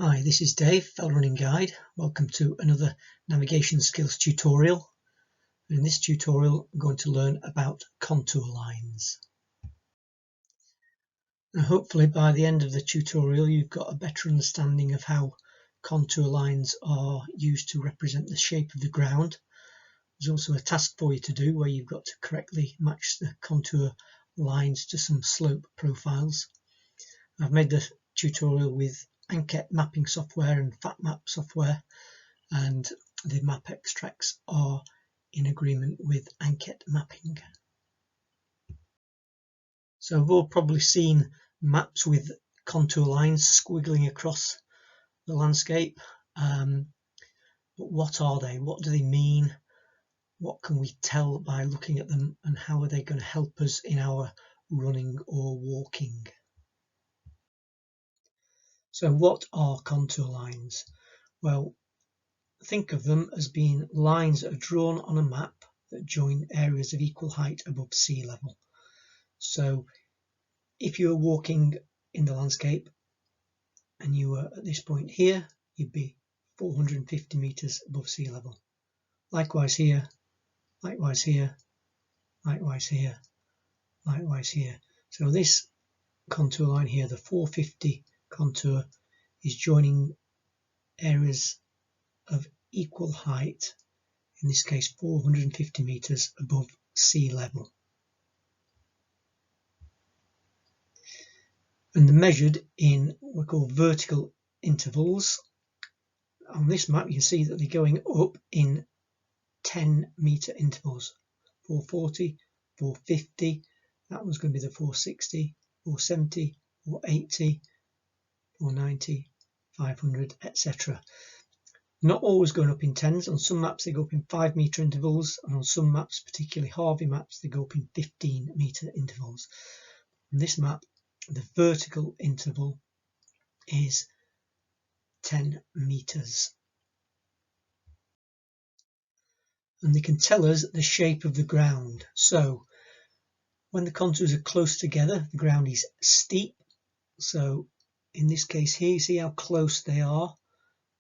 Hi, this is Dave, Fell Running Guide. Welcome to another navigation skills tutorial. In this tutorial, I'm going to learn about contour lines. Now, hopefully by the end of the tutorial, you've got a better understanding of how contour lines are used to represent the shape of the ground. There's also a task for you to do where you've got to correctly match the contour lines to some slope profiles. I've made the tutorial with Anquet mapping software and FATMAP software, and the map extracts are in agreement with Anquet mapping. So we've all probably seen maps with contour lines squiggling across the landscape, but what are they? What do they mean? What can we tell by looking at them, and how are they going to help us in our running or walking? So what are contour lines? Well, think of them as being lines that are drawn on a map that join areas of equal height above sea level. So if you were walking in the landscape and you were at this point here, you'd be 450 meters above sea level. Likewise here, likewise here, likewise here, likewise here. So this contour line here, the 450 contour, is joining areas of equal height, in this case 450 meters above sea level. And they're measured in what we call vertical intervals. On this map you can see that they're going up in 10-meter intervals. 440, 450, that one's going to be the 460, 470, 480, 490, 500, etc. Not always going up in tens. On some maps they go up in 5-meter intervals, and on some maps, particularly Harvey maps, they go up in 15-meter intervals. On this map, the vertical interval is 10 meters. And they can tell us the shape of the ground. So when the contours are close together, the ground is steep. So in this case here, you see how close they are.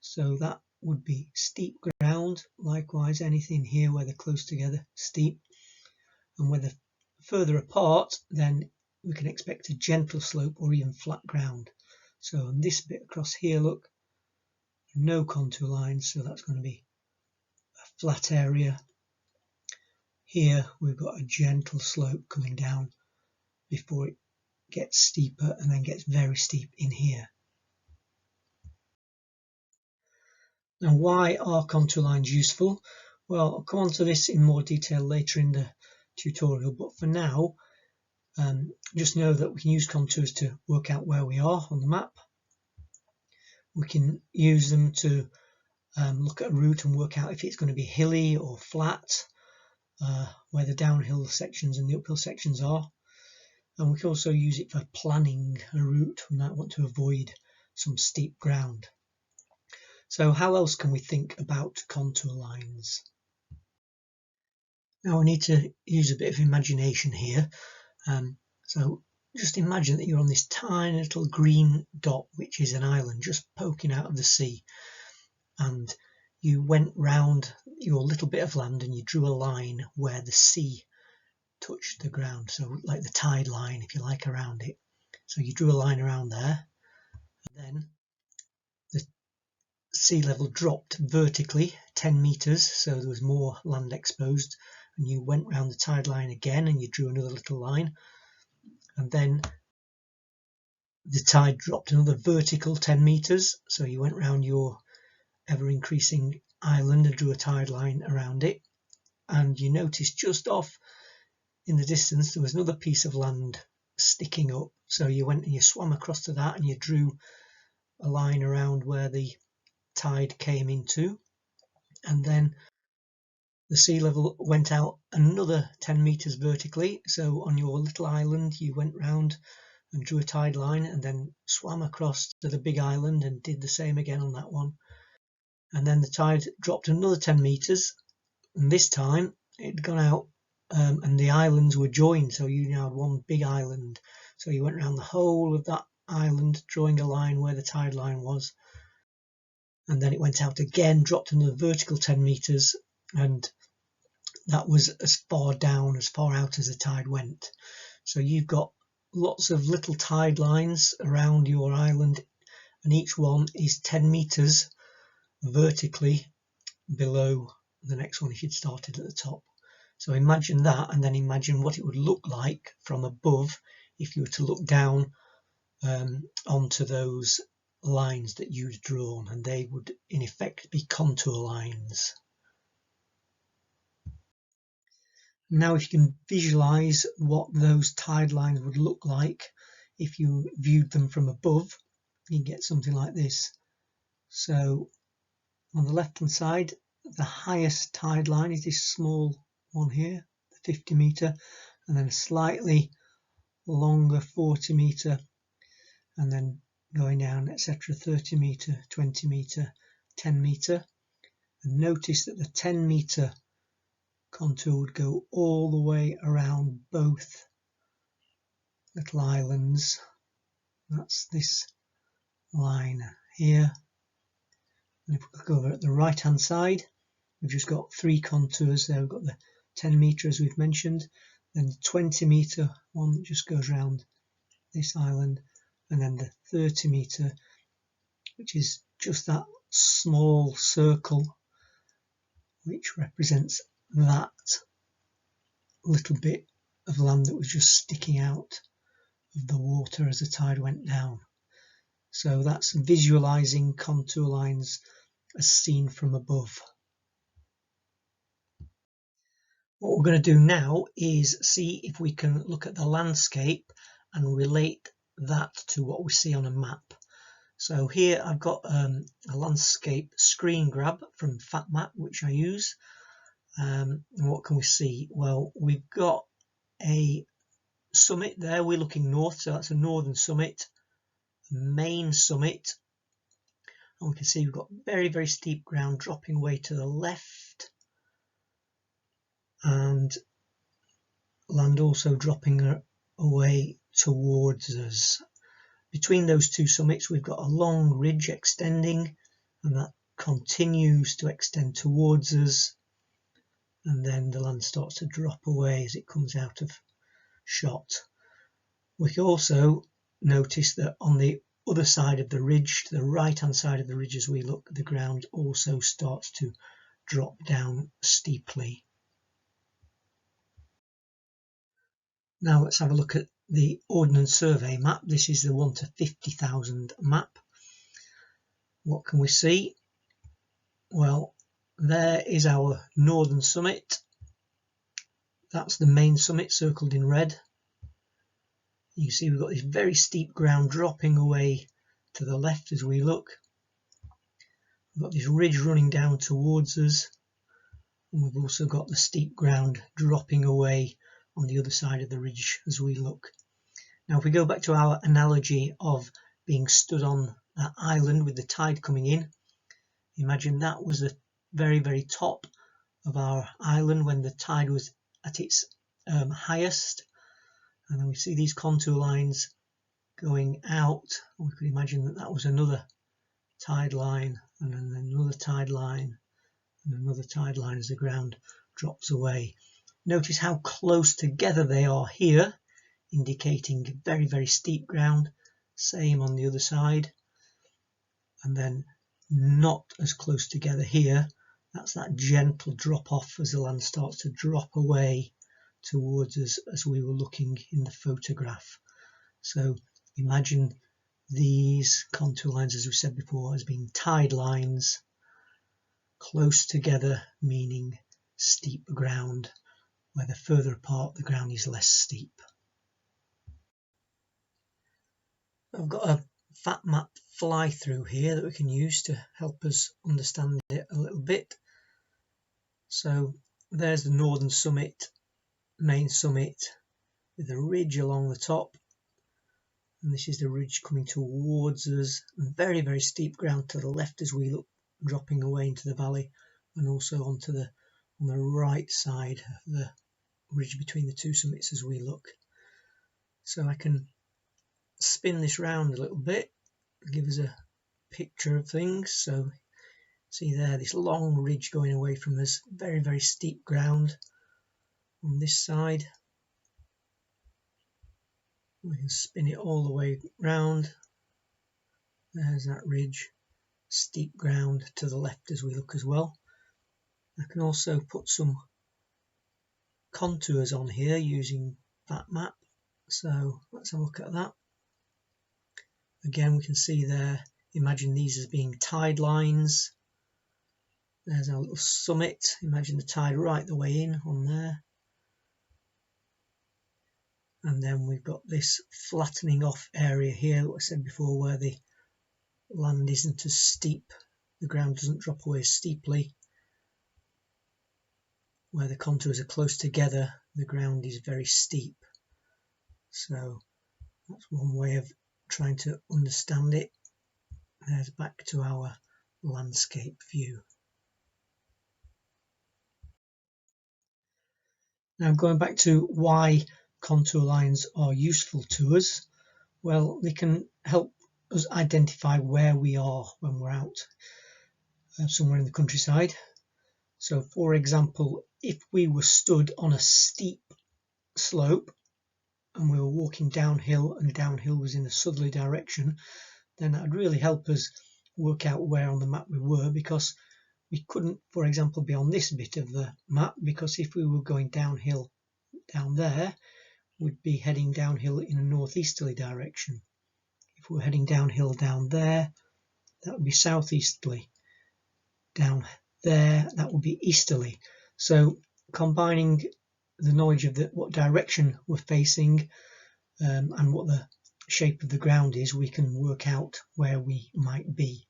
So that would be steep ground. Likewise, anything here where they're close together, steep. And where they're further apart, then we can expect a gentle slope or even flat ground. So on this bit across here, look, no contour lines, so that's going to be a flat area. Here we've got a gentle slope coming down before it gets steeper and then gets very steep in here. Now, why are contour lines useful? Well, I'll come on to this in more detail later in the tutorial, but for now, just know that we can use contours to work out where we are on the map. We can use them to look at a route and work out if it's going to be hilly or flat, where the downhill sections and the uphill sections are. And we can also use it for planning a route. We might want to avoid some steep ground. So how else can we think about contour lines? Now we need to use a bit of imagination here. So just imagine that you're on this tiny little green dot, which is an island just poking out of the sea. And you went round your little bit of land and you drew a line where the sea touched the ground. So like the tide line, if you like, around it. So you drew a line around there. And then the sea level dropped vertically 10 meters, so there was more land exposed, and you went round the tide line again and you drew another little line, and then the tide dropped another vertical 10 meters, so you went round your ever increasing island and drew a tide line around it, and you noticed just off in the distance there was another piece of land sticking up, so you went and you swam across to that and you drew a line around where the tide came into, and then the sea level went out another 10 meters vertically. So on your little island you went round and drew a tide line and then swam across to the big island and did the same again on that one, and then the tide dropped another 10 meters, and this time it had gone out and the islands were joined, so you now had one big island. So you went around the whole of that island drawing a line where the tide line was, and then it went out again, dropped another vertical 10 meters, and that was as far down, as far out as the tide went. So you've got lots of little tide lines around your island, and each one is 10 meters vertically below the next one if you'd started at the top. So imagine that, and then imagine what it would look like from above if you were to look down onto those lines that you'd drawn, and they would in effect be contour lines. Now if you can visualize what those tide lines would look like if you viewed them from above, you get something like this. So on the left hand side, the highest tide line is this small one here, the 50 meter, and then a slightly longer 40 meter, and then going down, etc., 30 meter, 20 meter, 10 meter. And notice that the 10 meter contour would go all the way around both little islands. That's this line here. And if we look over at the right hand side, we've just got three contours there. We've got the 10 meter as we've mentioned, then the 20 meter one that just goes around this island, and then the 30 meter, which is just that small circle which represents that little bit of land that was just sticking out of the water as the tide went down. So that's visualizing contour lines as seen from above. What we're going to do now is see if we can look at the landscape and relate that to what we see on a map. So here I've got a landscape screen grab from FATMAP, which I use. And what can we see? Well, we've got a summit there. We're looking north, so that's a northern summit, main summit. And we can see we've got very, very steep ground dropping away to the left, and land also dropping away towards us. Between those two summits we've got a long ridge extending, and that continues to extend towards us, and then the land starts to drop away as it comes out of shot. We can also notice that on the other side of the ridge, to the right hand side of the ridge as we look, the ground also starts to drop down steeply. Now let's have a look at the Ordnance survey map. This is the 1 to 50,000 map. What can we see? Well, there is our northern summit. That's the main summit circled in red. You can see we've got this very steep ground dropping away to the left as we look. We've got this ridge running down towards us, and we've also got the steep ground dropping away on the other side of the ridge as we look. Now if we go back to our analogy of being stood on that island with the tide coming in, imagine that was the very, very top of our island when the tide was at its highest, and then we see these contour lines going out. We could imagine that that was another tide line, and then another tide line, and another tide line as the ground drops away. Notice how close together they are here, indicating very, very steep ground. Same on the other side, and then not as close together here. That's that gentle drop off as the land starts to drop away towards us as we were looking in the photograph. So imagine these contour lines, as we said before, as being tide lines, close together meaning steep ground, where the further apart the ground is less steep. I've got a FATMAP fly through here that we can use to help us understand it a little bit. So there's the northern summit, main summit, with a ridge along the top, and this is the ridge coming towards us, and very, very steep ground to the left as we look, dropping away into the valley, and also onto the on the right side of the ridge between the two summits as we look. So I can spin this round a little bit, give us a picture of things. So See there, this long ridge going away from us, very, very steep ground on this side. We can spin it all the way round. There's that ridge, steep ground to the left as we look as well. I can also put some contours on here using FATMAP. So let's have a look at that. Again, we can see there, imagine these as being tide lines. There's our little summit. Imagine the tide right the way in on there. And then we've got this flattening off area here that I said before, where the land isn't as steep, the ground doesn't drop away as steeply. Where the contours are close together, the ground is very steep. So that's one way of trying to understand it. There's back to our landscape view. Now going back to why contour lines are useful to us. Well, they can help us identify where we are when we're out somewhere in the countryside. So for example, if we were stood on a steep slope and we were walking downhill and downhill was in a southerly direction, then that would really help us work out where on the map we were, because we couldn't, for example, be on this bit of the map, because if we were going downhill down there, we'd be heading downhill in a northeasterly direction. If we were heading downhill down there, that would be southeasterly. Down there, that would be easterly. So combining the knowledge of what direction we're facing and what the shape of the ground is, we can work out where we might be.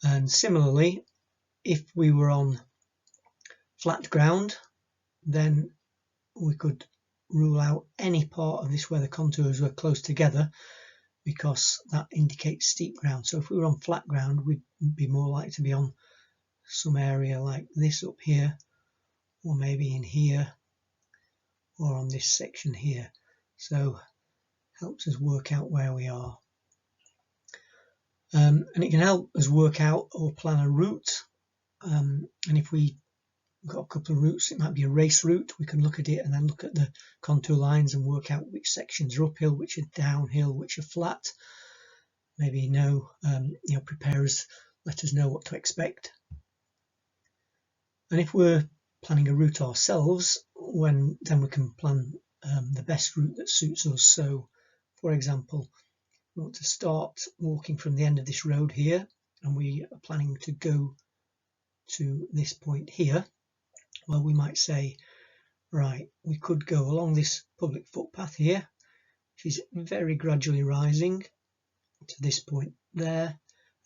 And similarly, if we were on flat ground, then we could rule out any part of this where the contours were close together, because that indicates steep ground. So if we were on flat ground, we'd be more likely to be on some area like this up here, or maybe in here, or on this section here. So helps us work out where we are. And it can help us work out or plan a route. And if we got a couple of routes, it might be a race route. We can look at it and then look at the contour lines and work out which sections are uphill, which are downhill, which are flat. Maybe prepare us, let us know what to expect. And if we're planning a route ourselves, then we can plan the best route that suits us. So, for example, we want to start walking from the end of this road here, and we are planning to go to this point here. Well, we might say, right, we could go along this public footpath here, which is very gradually rising to this point there,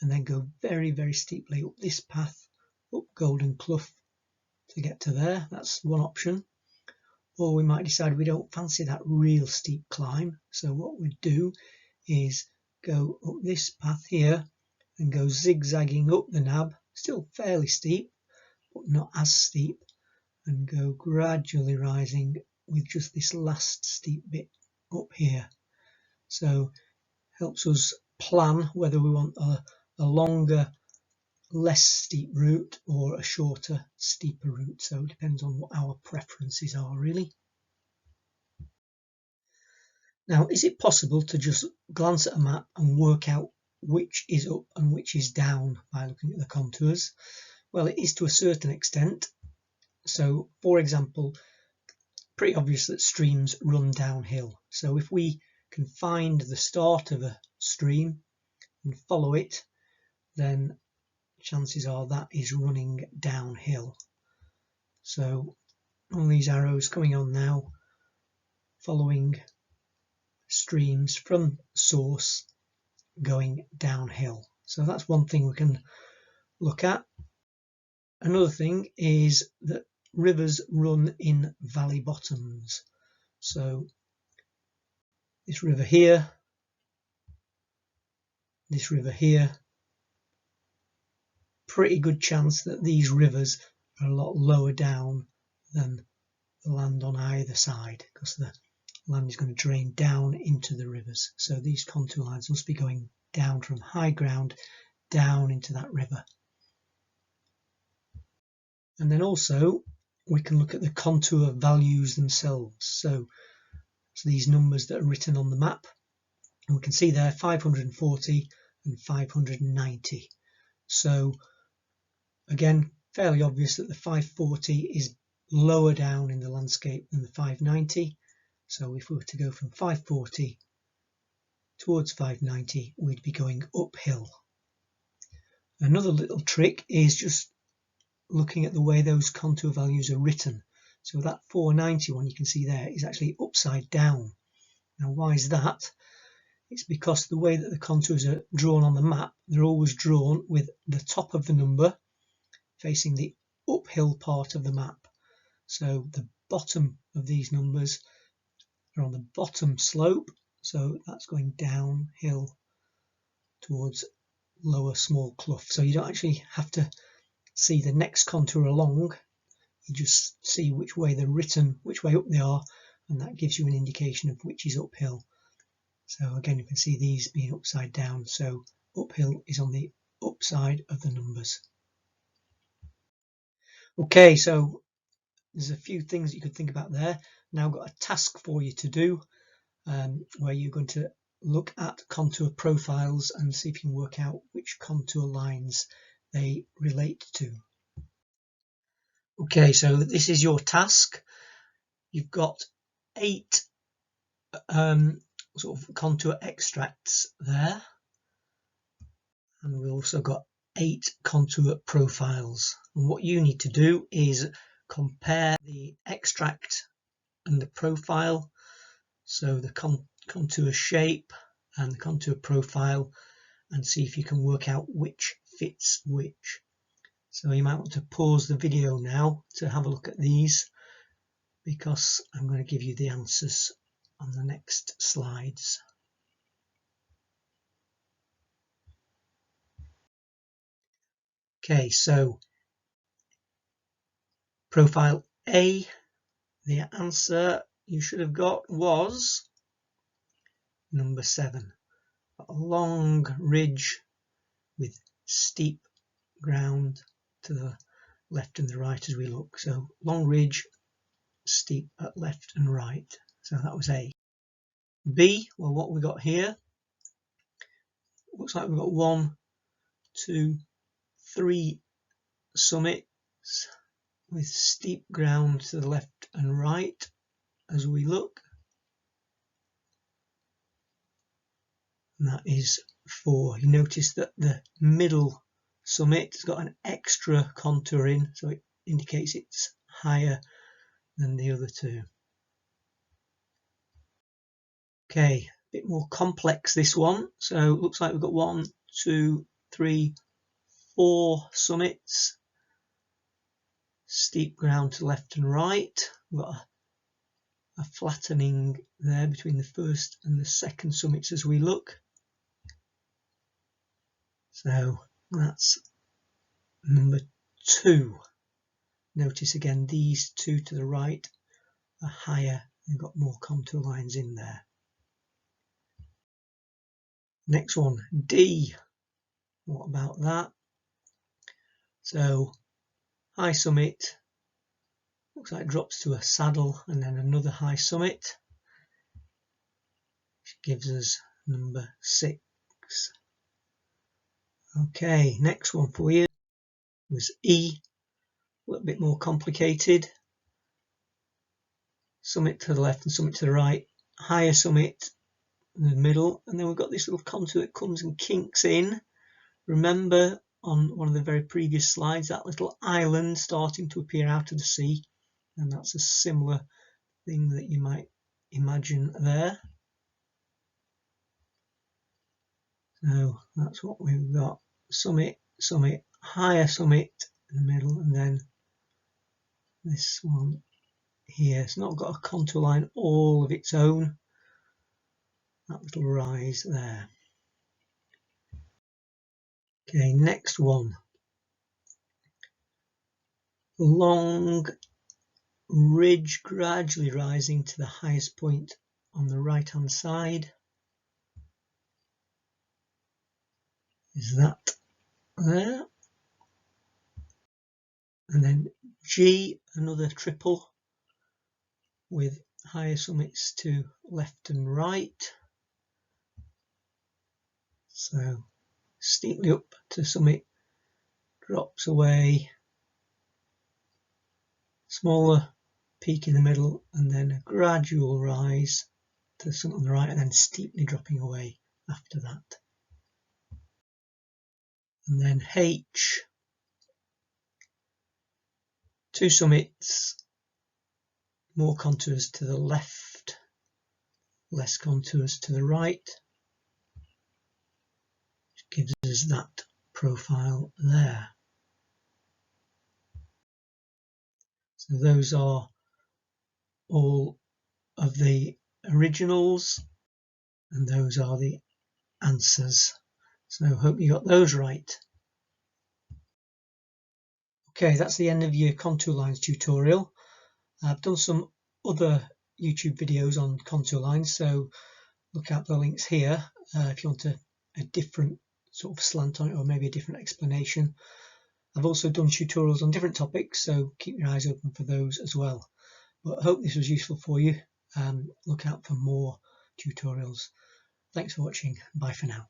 and then go very, very steeply up this path, up Golden Clough to get to there. That's one option. Or we might decide we don't fancy that real steep climb. So what we'd do is go up this path here and go zigzagging up the nab, still fairly steep, but not as steep, and go gradually rising with just this last steep bit up here. So helps us plan whether we want a longer, less steep route or a shorter, steeper route. So it depends on what our preferences are, really. Now, is it possible to just glance at a map and work out which is up and which is down by looking at the contours? Well, it is to a certain extent. So, for example, pretty obvious that streams run downhill. So if we can find the start of a stream and follow it, then chances are that is running downhill. So all these arrows coming on now, following streams from source going downhill. So that's one thing we can look at. Another thing is that rivers run in valley bottoms. So this river here, this river here, pretty good chance that these rivers are a lot lower down than the land on either side, because the land is going to drain down into the rivers. So these contour lines must be going down from high ground down into that river. And then also we can look at the contour values themselves. So these numbers that are written on the map, and we can see there 540 and 590. So again, fairly obvious that the 540 is lower down in the landscape than the 590. So if we were to go from 540 towards 590, we'd be going uphill. Another little trick is just looking at the way those contour values are written. So that 490 one you can see there is actually upside down. Now why is that? It's because the way that the contours are drawn on the map, they're always drawn with the top of the number facing the uphill part of the map. So the bottom of these numbers are on the bottom slope, so that's going downhill towards lower small clough. So you don't actually have to see the next contour along, you just see which way they're written, which way up they are, and that gives you an indication of which is uphill. So again, you can see these being upside down, so uphill is on the upside of the numbers. Okay, so there's a few things you could think about there. Now I've got a task for you to do, where you're going to look at contour profiles and see if you can work out which contour lines they relate to. Okay, so this is your task. You've got 8 sort of contour extracts there, and we've also got 8 contour profiles. And what you need to do is compare the extract and the profile, so the contour shape and the contour profile, and see if you can work out which fits which. So you might want to pause the video now to have a look at these, because I'm going to give you the answers on the next slides. Okay, so profile A, the answer you should have got was number 7. A long ridge with steep ground to the left and the right as we look. So long ridge, steep at left and right. So that was A. B, well, what we got here, looks like we've got 1, 2, 3 summits with steep ground to the left and right as we look. And that is 4. You notice that the middle summit has got an extra contour in, so it indicates it's higher than the other 2. Okay, a bit more complex this one. So it looks like we've got 1, 2, 3, 4 summits, steep ground to left and right. We've got a flattening there between the first and the second summits as we look. So that's number 2. Notice again these 2 to the right are higher, they've got more contour lines in there. Next one, D. What about that? So high summit, looks like it drops to a saddle and then another high summit, which gives us number 6. Okay, next one for you was E, a little bit more complicated. Summit to the left and summit to the right, higher summit in the middle, and then we've got this little contour that comes and kinks in. Remember on one of the very previous slides that little island starting to appear out of the sea, and that's a similar thing that you might imagine there. So that's what we've got, summit, summit, higher summit in the middle, and then this one here. It's not got a contour line all of its own, that little rise there. Okay, next one. Long ridge gradually rising to the highest point on the right hand side. Is that there? And then G, another triple with higher summits to left and right. So steeply up to summit, drops away, smaller peak in the middle, and then a gradual rise to the summit on the right, and then steeply dropping away after that. And then H, two summits, more contours to the left, less contours to the right, which gives us that profile there. So those are all of the originals, and those are the answers. So I hope you got those right. Okay, that's the end of your contour lines tutorial. I've done some other YouTube videos on contour lines, so look out the links here if you want a different sort of slant on it, or maybe a different explanation. I've also done tutorials on different topics, so keep your eyes open for those as well. But I hope this was useful for you. Look out for more tutorials. Thanks for watching. Bye for now.